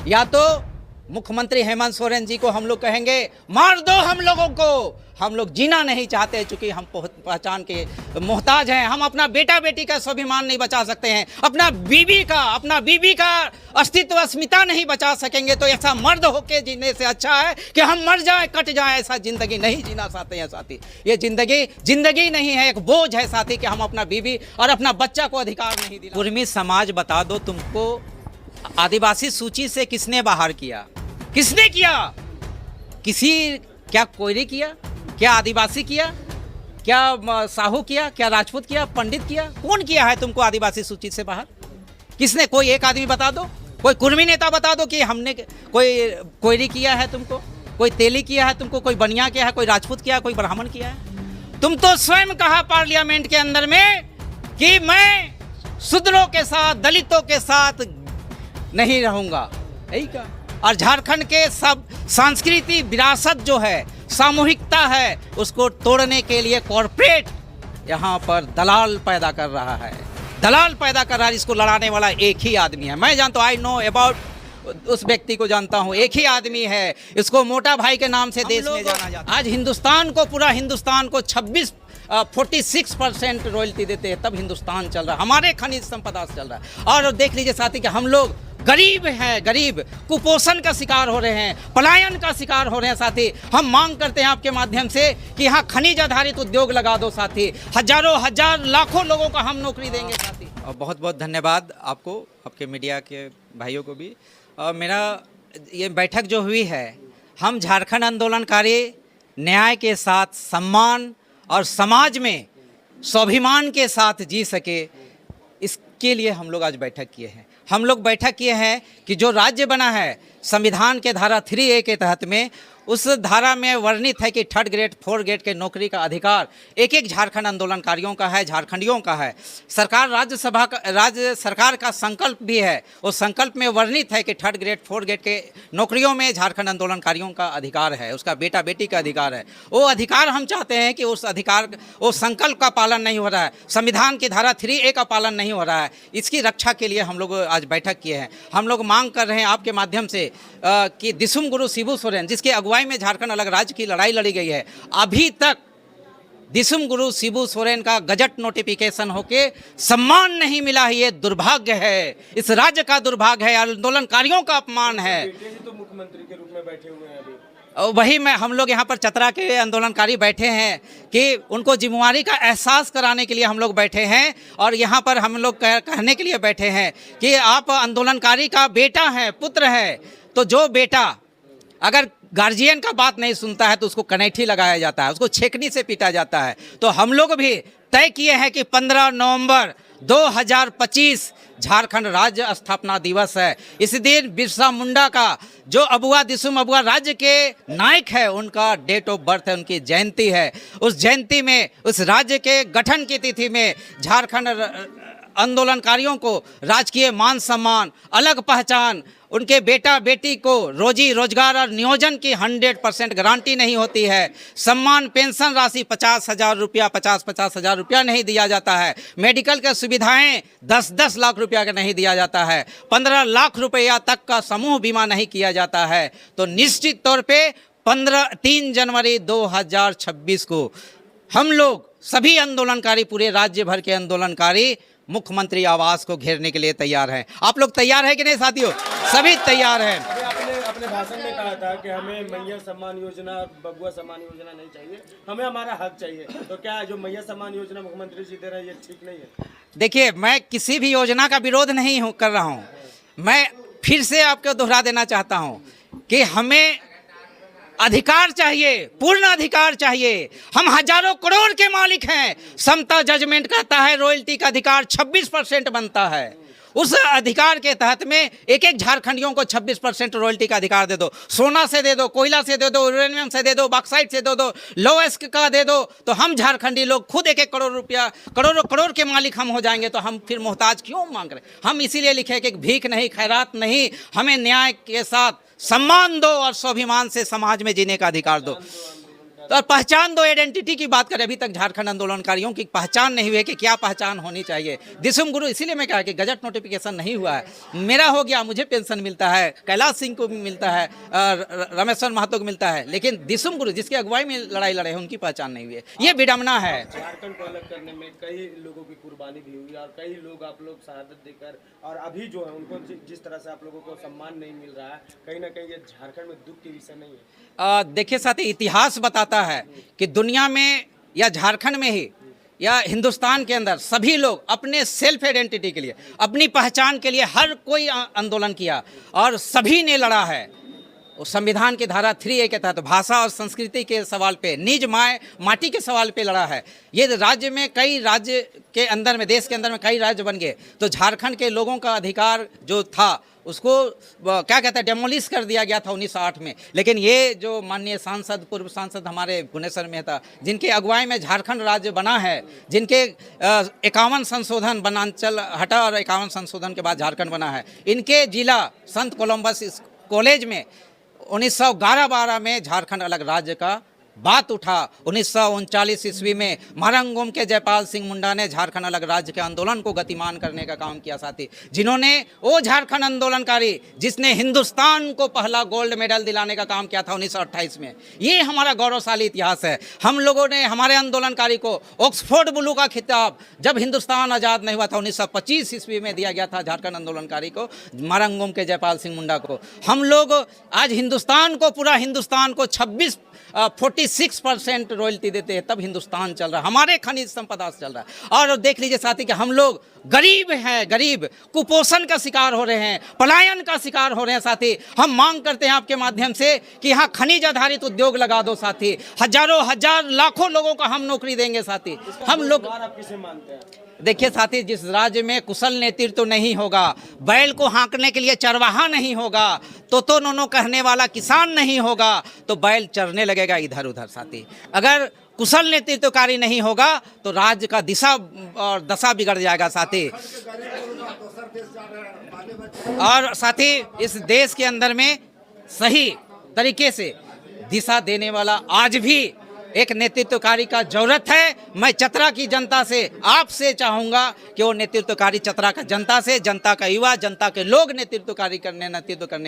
या तो मुख्यमंत्री हेमंत सोरेन जी को हम लोग कहेंगे मार दो हम लोगों को, हम लोग जीना नहीं चाहते, चूंकि हम पहचान के मोहताज हैं। हम अपना बेटा बेटी का स्वाभिमान नहीं बचा सकते हैं, अपना बीबी का अस्तित्व अस्मिता नहीं बचा सकेंगे, तो ऐसा मर्द होके जीने से अच्छा है कि हम मर जाए कट जाए। ऐसा जिंदगी नहीं जीना चाहते हैं साथी। ये जिंदगी नहीं है, एक बोझ है साथी कि हम अपना बीवी और अपना बच्चा को अधिकार नहीं दिला। कुर्मी समाज बता दो, तुमको आदिवासी सूची से किसने बाहर किया? किसने किया? क्या कोयरी किया? क्या आदिवासी किया? क्या साहू किया? क्या राजपूत किया? पंडित किया? कौन किया है तुमको आदिवासी सूची से बाहर? किसने? कोई एक आदमी बता दो, कोई कुर्मी नेता बता दो कि हमने कोई कोयरी किया है तुमको, कोई तेली किया है तुमको, कोई बनिया किया है, कोई राजपूत किया है, कोई ब्राह्मण किया है? तुम तो स्वयं कहा पार्लियामेंट के अंदर में कि मैं शूद्रों के साथ, दलितों के साथ नहीं रहूंगा, यही कहा। और झारखंड के सब सांस्कृतिक विरासत जो है, सामूहिकता है, उसको तोड़ने के लिए कॉरपोरेट यहाँ पर दलाल पैदा कर रहा है, इसको लड़ाने वाला एक ही आदमी है। मैं जानता हूँ, आई नो अबाउट उस व्यक्ति को जानता हूँ, एक ही आदमी है, इसको मोटा भाई के नाम से देश में जाना जाता है। आज पूरा हिंदुस्तान को 46% रॉयल्टी देते हैं, तब हिंदुस्तान चल रहा है, हमारे खनिज संपदा से चल रहा है। और देख लीजिए साथी कि हम लोग गरीब हैं, गरीब कुपोषण का शिकार हो रहे हैं, पलायन का शिकार हो रहे हैं साथी। हम मांग करते हैं आपके माध्यम से कि यहाँ खनिज आधारित उद्योग लगा दो साथी, हजार लाखों लोगों को हम नौकरी देंगे साथी। और बहुत बहुत धन्यवाद आपको, आपके मीडिया के भाइयों को भी। मेरा ये बैठक जो हुई है, हम झारखंड आंदोलनकारी न्याय के साथ, सम्मान और समाज में स्वाभिमान के साथ जी सके, इसके लिए हम लोग आज बैठक किए हैं। हम लोग बैठक किए हैं कि जो राज्य बना है संविधान के धारा 3A के तहत में, उस धारा में वर्णित है कि 3rd ग्रेड 4th ग्रेड के नौकरी का अधिकार एक एक झारखंड आंदोलनकारियों का है, झारखंडियों का है। राज्य सरकार का संकल्प भी है, उस संकल्प में वर्णित है कि 3rd ग्रेड 4th ग्रेड के नौकरियों में झारखंड आंदोलनकारियों का अधिकार है, उसका बेटा बेटी का अधिकार है। वो अधिकार हम चाहते हैं कि उस संकल्प का पालन नहीं हो रहा है, संविधान की धारा 3A का पालन नहीं हो रहा है। इसकी रक्षा के लिए हम लोग आज बैठक किए हैं। हम लोग मांग कर रहे हैं आपके माध्यम से कि दिसुम गुरु शिबू सोरेन, जिसके अगुवाई में झारखंड अलग राज्य की लड़ाई लड़ी गई है, अभी तक दिसुम गुरु शिबू सोरेन का गजट नोटिफिकेशन होके सम्मान नहीं मिला है। ये दुर्भाग्य है, इस राज्य का दुर्भाग्य है, आंदोलनकारियों का अपमान है। तो मुख्यमंत्री के रूप में बैठे हुए हैं अभी। वही हम लोग यहाँ पर चतरा के आंदोलनकारी बैठे हैं कि उनको जिम्मेवारी का एहसास कराने के लिए हम लोग बैठे हैं। और यहाँ पर हम लोग कहने के लिए बैठे हैं कि आप आंदोलनकारी का बेटा है, पुत्र है, तो जो बेटा अगर गार्जियन का बात नहीं सुनता है तो उसको कनेठी लगाया जाता है, उसको छेकनी से पीटा जाता है। तो हम लोग भी तय किए हैं कि 15 नवंबर 2025 झारखंड राज्य स्थापना दिवस है। इस दिन बिरसा मुंडा का जो अबुआ दिसुम अबुआ राज्य के नायक है, उनका डेट ऑफ बर्थ है, उनकी जयंती है। उस जयंती में, उस राज्य के गठन की तिथि में झारखंड आंदोलनकारियों को राजकीय मान सम्मान, अलग पहचान, उनके बेटा बेटी को रोजी रोजगार और नियोजन की 100% गारंटी नहीं होती है। सम्मान पेंशन राशि 50,000 रुपया, 50,000 रुपया नहीं दिया जाता है। मेडिकल के सुविधाएं 10-10 लाख रुपया का नहीं दिया जाता है। 15 लाख रुपया तक का समूह बीमा नहीं किया जाता है। तो निश्चित तौर पे 3 जनवरी 2026 को हम लोग सभी आंदोलनकारी, पूरे राज्य भर के आंदोलनकारी मुख्यमंत्री आवास को घेरने के लिए तैयार हैं। आप लोग तैयार हैं कि नहीं साथियों? सभी तैयार हैं। आपने अपने भाषण में कहा था कि हमें मैया सम्मान योजना, बबुआ सम्मान योजना नहीं चाहिए, हमें हमारा हक चाहिए। तो क्या जो मैया सम्मान योजना मुख्यमंत्री जी दे रहे हैं, ये ठीक नहीं है? देखिए, मैं किसी भी योजना का विरोध नहीं कर रहा हूँ। मैं फिर से आपको दोहरा देना चाहता हूँ कि हमें अधिकार चाहिए, पूर्ण अधिकार चाहिए। हम हजारों करोड़ के मालिक हैं। समता जजमेंट कहता है रॉयल्टी का अधिकार 26% बनता है। उस अधिकार के तहत में एक एक झारखंडियों को 26% रॉयल्टी का अधिकार दे दो। सोना से दे दो, कोयला से दे दो, यूरेनियम से दे दो, बॉक्साइट से दे दो, लोएस्क का दे दो, तो हम झारखंडी लोग खुद 1-1 करोड़ रुपया, करोड़ के मालिक हम हो जाएंगे। तो हम फिर मोहताज क्यों मांग रहे? हम इसीलिए लिखे कि भीख नहीं, खैरात नहीं, हमें न्याय के साथ सम्मान दो और स्वाभिमान से समाज में जीने का अधिकार दो। तो पहचान दो, आइडेंटिटी की बात करें, अभी तक झारखंड आंदोलनकारियों की पहचान नहीं हुई है कि क्या पहचान होनी चाहिए। दिसुम गुरु, इसीलिए मैं कहा कि गजट नोटिफिकेशन नहीं हुआ है, मेरा हो गया, मुझे पेंशन मिलता है, कैलाश सिंह को भी मिलता है, रमेश्वर महतो को मिलता है, लेकिन दिसुम गुरु जिसकी अगुवाई में लड़ाई लड़े हैं उनकी पहचान नहीं हुई है। ये विडम्बना है। झारखंड को अलग करने में कई लोगों की कुर्बानी भी हुई और कई लोग आप लोग शहादत देकर, और अभी जो है उनको जिस तरह से आप लोगों को सम्मान नहीं मिल रहा है, कहीं ना कहीं ये झारखंड में दुख की विषय नहीं है। देखिए साथी, इतिहास बताता है कि दुनिया में या झारखंड में ही या हिंदुस्तान के अंदर सभी लोग अपने सेल्फ आइडेंटिटी के लिए, अपनी पहचान के लिए हर कोई आंदोलन किया और सभी ने लड़ा है। वो संविधान की धारा 3A के तहत भाषा और संस्कृति के सवाल पे, निज माय माटी के सवाल पे लड़ा है। ये राज्य में कई राज्य के अंदर में, देश के अंदर में कई राज्य बन गए, तो झारखंड के लोगों का अधिकार जो था उसको क्या कहते हैं, डेमोलिश कर दिया गया था 1908 में। लेकिन ये जो माननीय सांसद, पूर्व सांसद हमारे गुनेश्वर मेहता, जिनके अगुवाई में झारखंड राज्य बना है, जिनके 51 संशोधन, वनांचल हटा और 51 संशोधन के बाद झारखंड बना है, इनके जिला संत कोलंबस कॉलेज में 1911-12 में झारखंड अलग राज्य का बात उठा। 1939 ईस्वी में महारंगोम के जयपाल सिंह मुंडा ने झारखंड अलग राज्य के आंदोलन को गतिमान करने का काम किया साथी, जिन्होंने वो झारखंड आंदोलनकारी जिसने हिंदुस्तान को पहला गोल्ड मेडल दिलाने का काम किया था 1928 में। ये हमारा गौरवशाली इतिहास है। हम लोगों ने, हमारे आंदोलनकारी को ऑक्सफोर्ड ब्लू का खिताब जब हिंदुस्तान आज़ाद नहीं हुआ था 1925 ईस्वी में दिया गया था झारखंड आंदोलनकारी को, महारंगोम के जयपाल सिंह मुंडा को। हम लोग आज हिंदुस्तान को, पूरा हिंदुस्तान को 46% रॉयल्टी देते हैं, तब हिंदुस्तान चल रहा है, हमारे खनिज संपदा से चल रहा है। और देख लीजिए साथी कि हम लोग गरीब हैं, गरीब कुपोषण का शिकार हो रहे हैं, पलायन का शिकार हो रहे हैं साथी। हम मांग करते हैं आपके माध्यम से कि यहाँ खनिज आधारित उद्योग लगा दो साथी, हजारों हजार लाखों लोगों को हम नौकरी देंगे साथी। हम लोग, आप किसे मानते हैं? देखिए साथी, जिस राज्य में कुशल नेतृत्व तो नहीं होगा, बैल को हाँकने के लिए चरवाहा नहीं होगा, तो नोनो कहने वाला किसान नहीं होगा, तो बैल चरने लगेगा इधर उधर साथी। अगर कुशल नेतृत्वकारी नहीं होगा तो राज्य का दिशा और दशा बिगड़ जाएगा साथी। और साथी, इस देश के अंदर में सही तरीके से दिशा देने वाला आज भी एक नेतृत्वकारी का जरूरत है। मैं चतरा की जनता से, आपसे चाहूँगा कि वो नेतृत्वकारी चतरा का जनता से, जनता का युवा, जनता के लोग नेतृत्व करने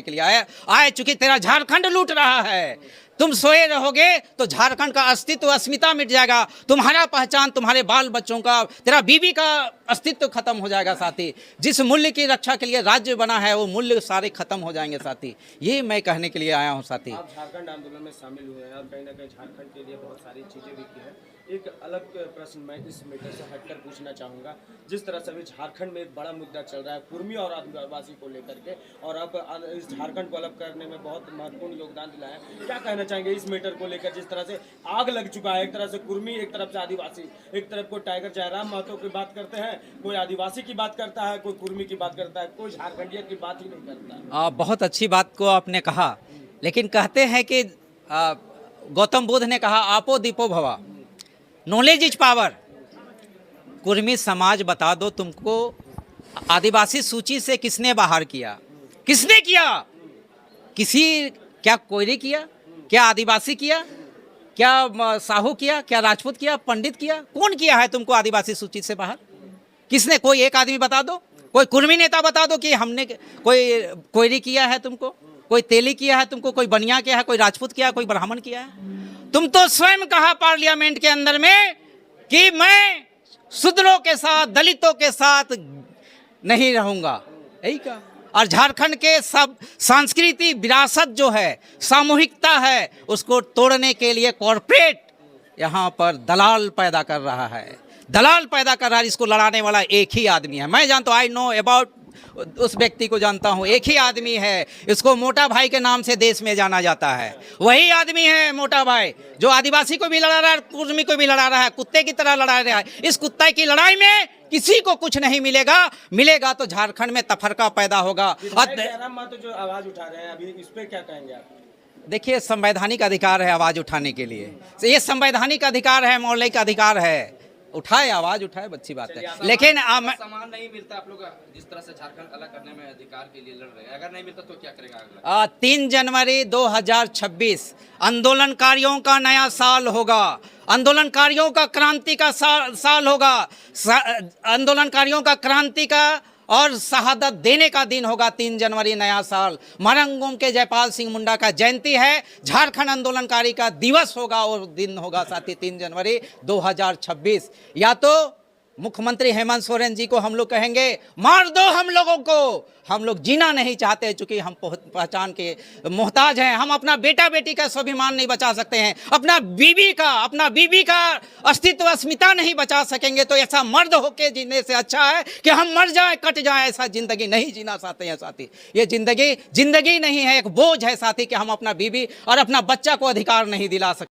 के लिए आए। चूंकि तेरा झारखंड लूट रहा है, तुम सोए रहोगे तो झारखंड का अस्तित्व, अस्मिता मिट जाएगा, तुम्हारा पहचान, तुम्हारे बाल बच्चों का, तेरा बीवी का अस्तित्व खत्म हो जाएगा साथी। जिस मूल्य की रक्षा के लिए राज्य बना है वो मूल्य सारे खत्म हो जाएंगे साथी। ये मैं कहने के लिए आया हूँ साथी। आप झारखंड आंदोलन में शामिल हुए हैं और कहीं ना कहीं झारखंड के लिए बहुत सारी चीजें भी की हैं। एक अलग प्रश्न मैं इस मैटर से हटकर पूछना चाहूँगा। जिस तरह से अभी झारखंड में एक बड़ा मुद्दा चल रहा है कुर्मी और आदिवासी को लेकर के, और अब इस झारखंड को अलग करने में बहुत महत्वपूर्ण योगदान दिलाया है, क्या कहना चाहेंगे इस मैटर को लेकर? जिस तरह से आग लग चुका है, एक तरफ से कुर्मी, एक तरफ से आदिवासी, एक तरफ को टाइगर जयराम महतो की बात करते हैं, कोई आदिवासी की बात करता है, कोई कुर्मी की बात करता है, कोई झारखंडिया की बात ही नहीं करता। बहुत अच्छी बात को आपने कहा, लेकिन कहते हैं कि गौतम बुद्ध ने कहा आपो दीपो भवा, नॉलेज इज पावर। कुर्मी समाज बता दो, तुमको आदिवासी सूची से किसने बाहर किया? किसने किया? क्या कोयरी किया? क्या आदिवासी किया? क्या साहू किया? क्या राजपूत किया? पंडित किया? कौन किया है तुमको आदिवासी सूची से बाहर? किसने? कोई एक आदमी बता दो, कोई कुर्मी नेता बता दो कि हमने कोई कोयरी किया है तुमको, कोई तेली किया है तुमको, कोई बनिया किया है, कोई राजपूत किया है, कोई ब्राह्मण किया है? तुम तो स्वयं कहा पार्लियामेंट के अंदर में कि मैं शूद्रों के साथ, दलितों के साथ नहीं रहूंगा, यही कहा। और झारखंड के सब सांस्कृतिक विरासत जो है, सामूहिकता है, उसको तोड़ने के लिए कॉरपोरेट यहाँ पर दलाल पैदा कर रहा है, दलाल पैदा कर रहा है। इसको लड़ाने वाला एक ही आदमी है, मैं जानता हूँ, आई नो अबाउट उस व्यक्ति को जानता हूँ, एक ही आदमी है, इसको मोटा भाई के नाम से देश में जाना जाता है। वही आदमी है मोटा भाई, जो आदिवासी को भी लड़ा रहा है, कुर्मी को भी लड़ा रहा है, कुत्ते की तरह लड़ा रहा है। इस कुत्ते की लड़ाई में किसी को कुछ नहीं मिलेगा तो झारखंड में तफरका पैदा होगा। तो जो आवाज उठा रहे हैं अभी, इस पे क्या कहेंगे आप? देखिए, संवैधानिक अधिकार है आवाज उठाने के लिए, ये संवैधानिक अधिकार है, मौलिक अधिकार है, उठाए, आवाज उठाए, अच्छी बात चलिए, है। लेकिन सामान नहीं मिलता, आप लोग जिस तरह से झारखंड अलग करने में अधिकार के लिए लड़ रहे हैं, अगर नहीं मिलता तो क्या करेगा अगला? 3 जनवरी 2026 आंदोलनकारियों का नया साल होगा, आंदोलनकारियों का क्रांति का साल होगा, आंदोलनकारियों का क्रांति का और शहादत देने का दिन होगा। 3 जनवरी नया साल, मरंगूम के जयपाल सिंह मुंडा का जयंती है, झारखंड आंदोलनकारी का दिवस होगा और दिन होगा साथी 3 जनवरी 2026। या तो मुख्यमंत्री हेमंत सोरेन जी को हम लोग कहेंगे मार दो हम लोगों को, हम लोग जीना नहीं चाहते, चूंकि हम पहचान के मोहताज हैं, हम अपना बेटा बेटी का स्वाभिमान नहीं बचा सकते हैं, अपना बीबी का अस्तित्व अस्मिता नहीं बचा सकेंगे, तो ऐसा मर्द होके जीने से अच्छा है कि हम मर जाए, कट जाए। ऐसा जिंदगी नहीं जीना चाहते हैं साथी, ये जिंदगी नहीं है, एक बोझ है साथी कि हम अपना बीबी और अपना बच्चा को अधिकार नहीं दिला सकते।